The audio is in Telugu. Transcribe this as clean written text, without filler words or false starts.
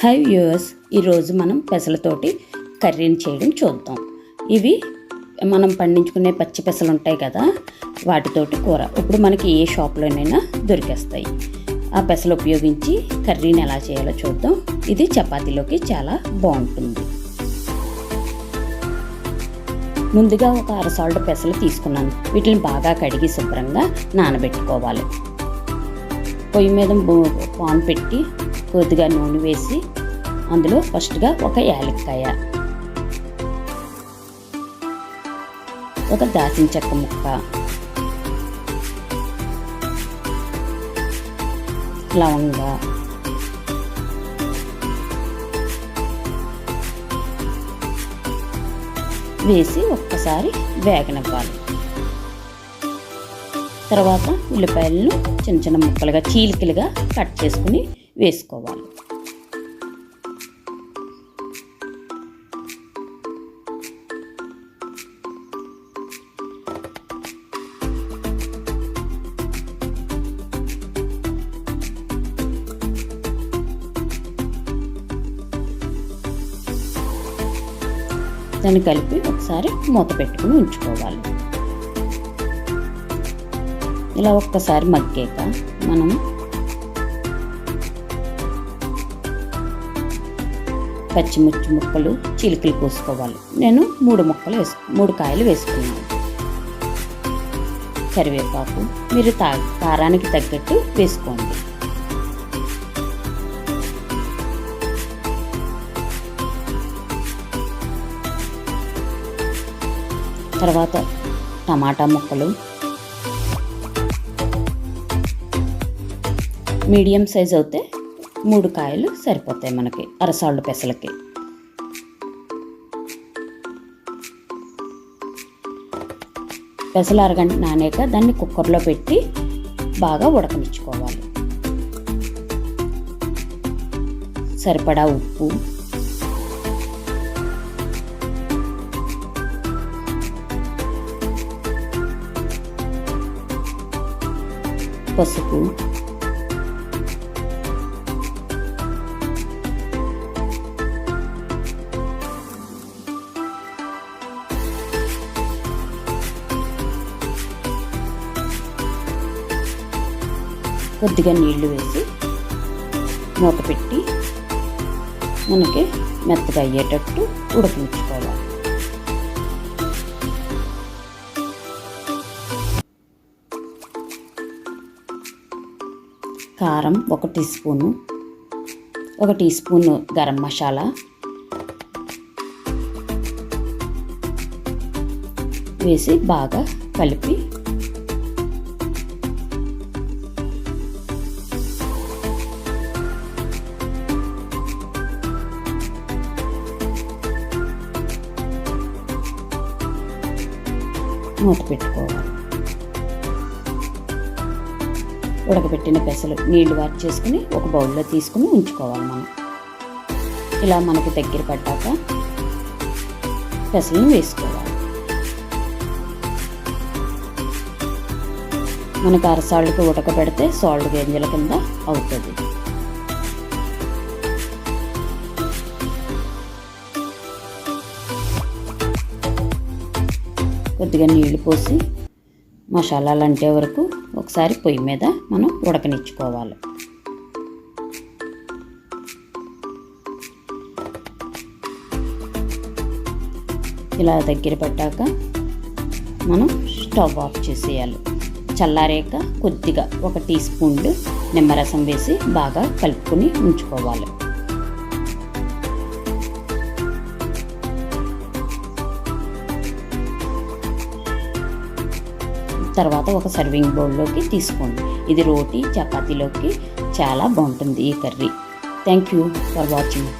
హాయ్ వ్యూవర్స్, ఈరోజు మనం పెసలతోటి కర్రీని చేయడం చూద్దాం. ఇవి మనం పండించుకునే పచ్చి పెసలు ఉంటాయి కదా, వాటితోటి కూర ఇప్పుడు మనకి ఏ షాప్లోనైనా దొరికేస్తాయి. ఆ పెసలు ఉపయోగించి కర్రీని ఎలా చేయాలో చూద్దాం. ఇది చపాతీలోకి చాలా బాగుంటుంది. ముందుగా ఒక అరసాల్ట్ పెసలు తీసుకున్నాను. వీటిని బాగా కడిగి శుభ్రంగా నానబెట్టుకోవాలి. పొయ్యి మీద పాన్ పెట్టి కొద్దిగా నూనె వేసి అందులో ఫస్ట్గా ఒక యాలక్కాయ, ఒక దాల్చిన చెక్క ముక్క, లవంగ, వేసి ఒక్కసారి వేగనివ్వాలి. తర్వాత ఉల్లిపాయలను చిన్న చిన్న ముక్కలుగా చీలికలుగా కట్ చేసుకుని వేసుకోవాలి. దాన్ని కలిపి ఒకసారి మూత పెట్టుకుని ఉంచుకోవాలి. ఇలా ఒక్కసారి మగ్గాక మనం పచ్చిమిర్చి ముక్కలు చిలుకలు కోసుకోవాలి. నేను 3 కాయలు వేసుకున్నాను. కరివేపాకు మీరు కారానికి తగ్గట్టు వేసుకోండి. తర్వాత టమాటా ముక్కలు, మీడియం సైజ్ అయితే 3 కాయలు సరిపోతాయి మనకి అరసాళ్ళు పెసలకి. పెసలు అరగంట నానాక దాన్ని కుక్కర్లో పెట్టి బాగా ఉడకనిచ్చుకోవాలి. సరిపడా ఉప్పు, పసుపు, కొద్దిగా నీళ్లు వేసి మూత పెట్టి మనకి మెత్తగా అయ్యేటట్టు ఉడకనిచ్చుకోవాలి. కారం 1 teaspoon, 1 teaspoon garam masala వేసి బాగా కలిపి మూత పెట్టుకోవాలి. ఉడకబెట్టిన పెసలు నీళ్లు వారి చేసుకుని ఒక బౌల్లో తీసుకుని ఉంచుకోవాలి. మనం ఇలా మనకి దగ్గర పడ్డాక పెసలను వేసుకోవాలి. మనకు అరసాళ్ళకి ఉడకబెడితే సాల్ట్ గింజల కింద అవుతుంది. కొద్దిగా నీళ్లు పోసి మసాలాలు అంటే వరకు ఒకసారి పొయ్యి మీద మనం ఉడకనిచ్చుకోవాలి. ఇలా దగ్గర పెట్టాక మనం స్టవ్ ఆఫ్ చేసేయాలి. చల్లారాక కొద్దిగా 1 టీ స్పూన్లు నిమ్మరసం వేసి బాగా కలుపుకొని ఉంచుకోవాలి. తర్వాత ఒక సర్వింగ్ బౌల్లోకి తీసుకోండి. ఇది రోటీ చపాతీలోకి చాలా బాగుంటుంది ఈ curry. Thank you for watching.